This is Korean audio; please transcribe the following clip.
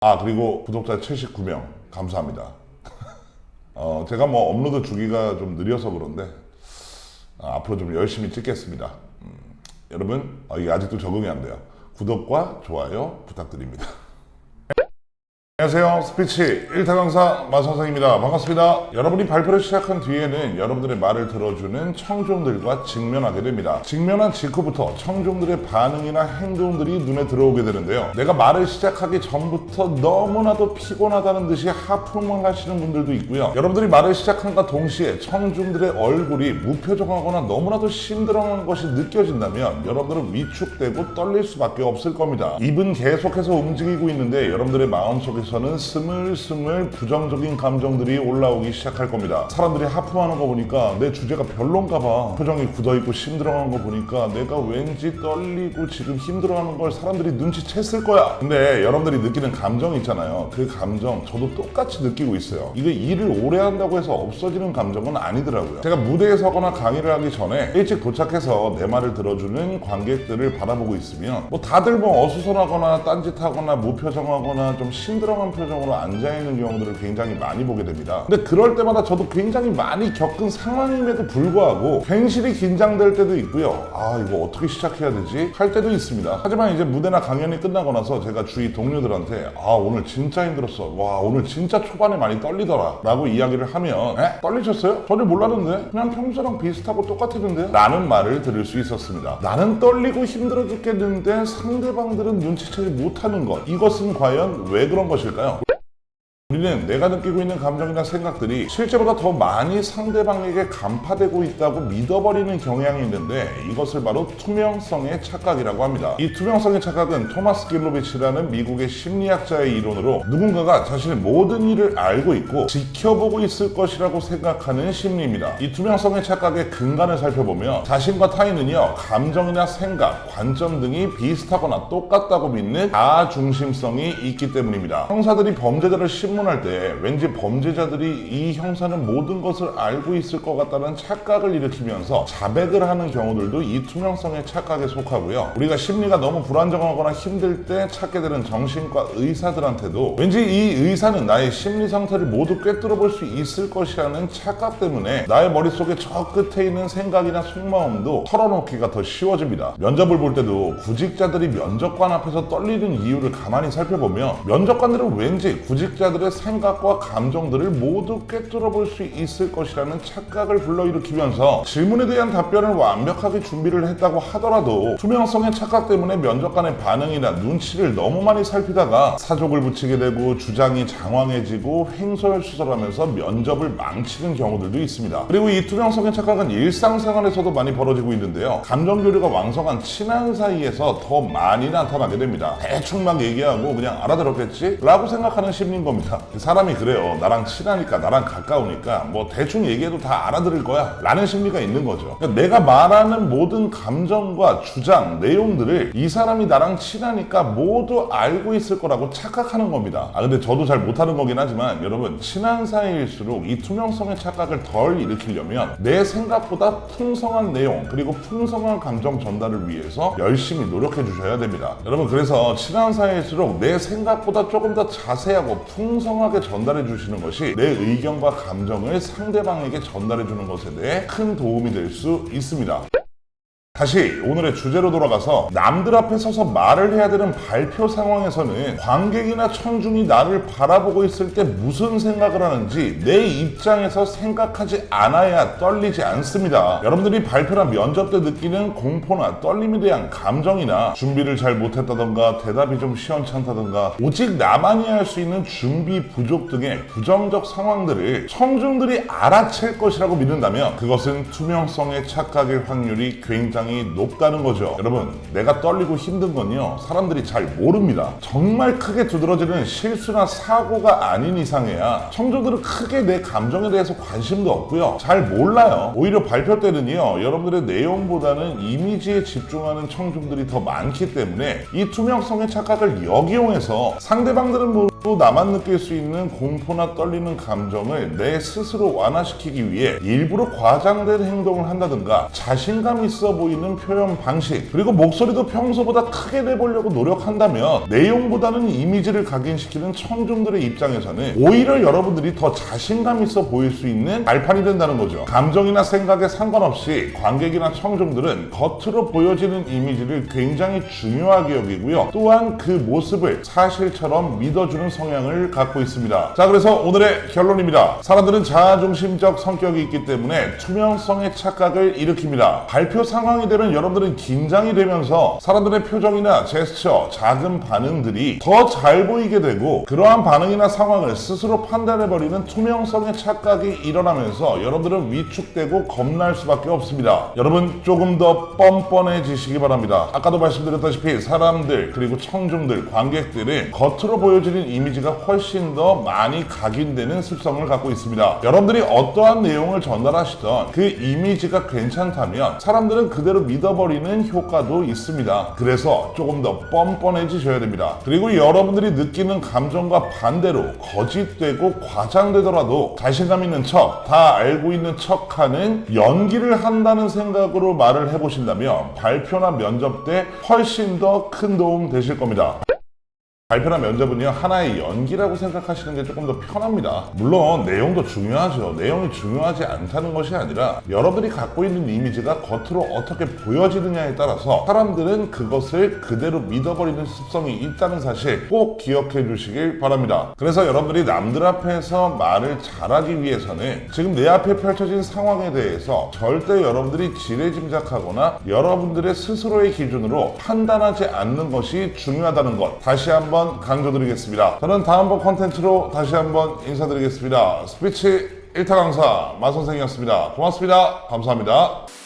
그리고 구독자 79명 감사합니다. 제가 뭐 업로드 주기가 좀 느려서 그런데 앞으로 좀 열심히 찍겠습니다. 여러분 이게 아직도 적응이 안 돼요. 구독과 좋아요 부탁드립니다. 안녕하세요. 스피치 1타 강사 마선생입니다. 반갑습니다. 여러분이 발표를 시작한 뒤에는 여러분들의 말을 들어주는 청중들과 직면하게 됩니다. 직면한 직후부터 청중들의 반응이나 행동들이 눈에 들어오게 되는데요. 내가 말을 시작하기 전부터 너무나도 피곤하다는 듯이 하품을 하시는 분들도 있고요. 여러분들이 말을 시작한과 동시에 청중들의 얼굴이 무표정하거나 너무나도 심드렁한 것이 느껴진다면 여러분들은 위축되고 떨릴 수밖에 없을 겁니다. 입은 계속해서 움직이고 있는데 여러분들의 마음속에서 저는 스물스물 부정적인 감정들이 올라오기 시작할 겁니다. 사람들이 하품하는 거 보니까 내 주제가 별론가 봐. 표정이 굳어있고 힘들어하는 거 보니까 내가 왠지 떨리고 지금 힘들어하는 걸 사람들이 눈치챘을 거야. 근데 여러분들이 느끼는 감정 있잖아요. 그 감정 저도 똑같이 느끼고 있어요. 이게 일을 오래 한다고 해서 없어지는 감정은 아니더라고요. 제가 무대에 서거나 강의를 하기 전에 일찍 도착해서 내 말을 들어주는 관객들을 바라보고 있으면 다들 어수선하거나 딴짓하거나 무표정하거나 좀 힘들어 표정으로 앉아있는 경우들을 굉장히 많이 보게 됩니다. 근데 그럴 때마다 저도 굉장히 많이 겪은 상황임에도 불구하고 괜시리 긴장될 때도 있고요. 이거 어떻게 시작해야 되지? 할 때도 있습니다. 하지만 이제 무대나 강연이 끝나고 나서 제가 주위 동료들한테 오늘 진짜 힘들었어. 와 오늘 진짜 초반에 많이 떨리더라 라고 이야기를 하면 떨리셨어요? 전혀 몰랐는데 그냥 평소랑 비슷하고 똑같았는데 라는 말을 들을 수 있었습니다. 나는 떨리고 힘들어 죽겠는데 상대방들은 눈치채지 못하는 것, 이것은 과연 왜 그런 것일까요? 우리는 내가 느끼고 있는 감정이나 생각들이 실제보다 더 많이 상대방에게 간파되고 있다고 믿어버리는 경향이 있는데 이것을 바로 투명성의 착각이라고 합니다. 이 투명성의 착각은 토마스 길로비치라는 미국의 심리학자의 이론으로 누군가가 자신의 모든 일을 알고 있고 지켜보고 있을 것이라고 생각하는 심리입니다. 이 투명성의 착각의 근간을 살펴보면 자신과 타인은요 감정이나 생각, 관점 등이 비슷하거나 똑같다고 믿는 자아중심성이 있기 때문입니다. 형사들이 범죄자를 신문할 때 왠지 범죄자들이 이 형사는 모든 것을 알고 있을 것 같다는 착각을 일으키면서 자백을 하는 경우들도 이 투명성의 착각에 속하고요. 우리가 심리가 너무 불안정하거나 힘들 때 찾게 되는 정신과 의사들한테도 왠지 이 의사는 나의 심리 상태를 모두 꿰뚫어 볼 수 있을 것이라는 착각 때문에 나의 머릿속에 저 끝에 있는 생각이나 속마음도 털어놓기가 더 쉬워집니다. 면접을 볼 때도 구직자들이 면접관 앞에서 떨리는 이유를 가만히 살펴보면 면접관들은 왠지 구직자들의 생각과 감정들을 모두 꿰뚫어 볼 수 있을 것이라는 착각을 불러일으키면서 질문에 대한 답변을 완벽하게 준비를 했다고 하더라도 투명성의 착각 때문에 면접관의 반응이나 눈치를 너무 많이 살피다가 사족을 붙이게 되고 주장이 장황해지고 횡설수설하면서 면접을 망치는 경우들도 있습니다. 그리고 이 투명성의 착각은 일상생활에서도 많이 벌어지고 있는데요. 감정교류가 왕성한 친한 사이에서 더 많이 나타나게 됩니다. 대충 막 얘기하고 그냥 알아들었겠지? 라고 생각하는 심리인 겁니다. 사람이 그래요. 나랑 친하니까 나랑 가까우니까 대충 얘기해도 다 알아들을 거야 라는 심리가 있는 거죠. 그러니까 내가 말하는 모든 감정과 주장, 내용들을 이 사람이 나랑 친하니까 모두 알고 있을 거라고 착각하는 겁니다. 근데 저도 잘 못하는 거긴 하지만 여러분 친한 사이일수록 이 투명성의 착각을 덜 일으키려면 내 생각보다 풍성한 내용 그리고 풍성한 감정 전달을 위해서 열심히 노력해 주셔야 됩니다. 여러분 그래서 친한 사이일수록 내 생각보다 조금 더 자세하고 풍성하게 전달해 주시는 것이 내 의견과 감정을 상대방에게 전달해 주는 것에 대해 큰 도움이 될 수 있습니다. 다시 오늘의 주제로 돌아가서 남들 앞에 서서 말을 해야 되는 발표 상황에서는 관객이나 청중이 나를 바라보고 있을 때 무슨 생각을 하는지 내 입장에서 생각하지 않아야 떨리지 않습니다. 여러분들이 발표나 면접 때 느끼는 공포나 떨림에 대한 감정이나 준비를 잘 못했다던가 대답이 좀 시원찮다던가 오직 나만이 할 수 있는 준비 부족 등의 부정적 상황들을 청중들이 알아챌 것이라고 믿는다면 그것은 투명성의 착각일 확률이 굉장히 높다는 거죠. 여러분 내가 떨리고 힘든 건요 사람들이 잘 모릅니다. 정말 크게 두드러지는 실수나 사고가 아닌 이상해야 청중들은 크게 내 감정에 대해서 관심도 없고요 잘 몰라요. 오히려 발표 때는요 여러분들의 내용보다는 이미지에 집중하는 청중들이 더 많기 때문에 이 투명성의 착각을 역이용해서 상대방들은 또 나만 느낄 수 있는 공포나 떨리는 감정을 내 스스로 완화시키기 위해 일부러 과장된 행동을 한다든가 자신감 있어 보이는 표현 방식, 그리고 목소리도 평소보다 크게 내보려고 노력한다면 내용보다는 이미지를 각인시키는 청중들의 입장에서는 오히려 여러분들이 더 자신감 있어 보일 수 있는 발판이 된다는 거죠. 감정이나 생각에 상관없이 관객이나 청중들은 겉으로 보여지는 이미지를 굉장히 중요하게 여기고요. 또한 그 모습을 사실처럼 믿어주는 성향을 갖고 있습니다. 자, 그래서 오늘의 결론입니다. 사람들은 자아중심적 성격이 있기 때문에 투명성의 착각을 일으킵니다. 발표 상황이 되면 여러분들은 긴장이 되면서 사람들의 표정이나 제스처, 작은 반응들이 더 잘 보이게 되고, 그러한 반응이나 상황을 스스로 판단해버리는 투명성의 착각이 일어나면서 여러분들은 위축되고 겁날 수밖에 없습니다. 여러분, 조금 더 뻔뻔해지시기 바랍니다. 아까도 말씀드렸다시피 사람들, 그리고 청중들, 관객들은 겉으로 보여지는 이미지가 훨씬 더 많이 각인되는 습성을 갖고 있습니다. 여러분들이 어떠한 내용을 전달하시던 그 이미지가 괜찮다면 사람들은 그대로 믿어버리는 효과도 있습니다. 그래서 조금 더 뻔뻔해지셔야 됩니다. 그리고 여러분들이 느끼는 감정과 반대로 거짓되고 과장되더라도 자신감 있는 척, 다 알고 있는 척하는 연기를 한다는 생각으로 말을 해보신다면 발표나 면접 때 훨씬 더 큰 도움 되실 겁니다. 발표나 면접은요, 하나의 연기라고 생각하시는 게 조금 더 편합니다. 물론 내용도 중요하죠. 내용이 중요하지 않다는 것이 아니라 여러분들이 갖고 있는 이미지가 겉으로 어떻게 보여지느냐에 따라서 사람들은 그것을 그대로 믿어버리는 습성이 있다는 사실 꼭 기억해 주시길 바랍니다. 그래서 여러분들이 남들 앞에서 말을 잘하기 위해서는 지금 내 앞에 펼쳐진 상황에 대해서 절대 여러분들이 지레짐작하거나 여러분들의 스스로의 기준으로 판단하지 않는 것이 중요하다는 것, 다시 한번 강조드리겠습니다. 저는 다음번 콘텐츠로 다시 한번 인사드리겠습니다. 스피치 1타 강사 마선생이었습니다. 고맙습니다. 감사합니다.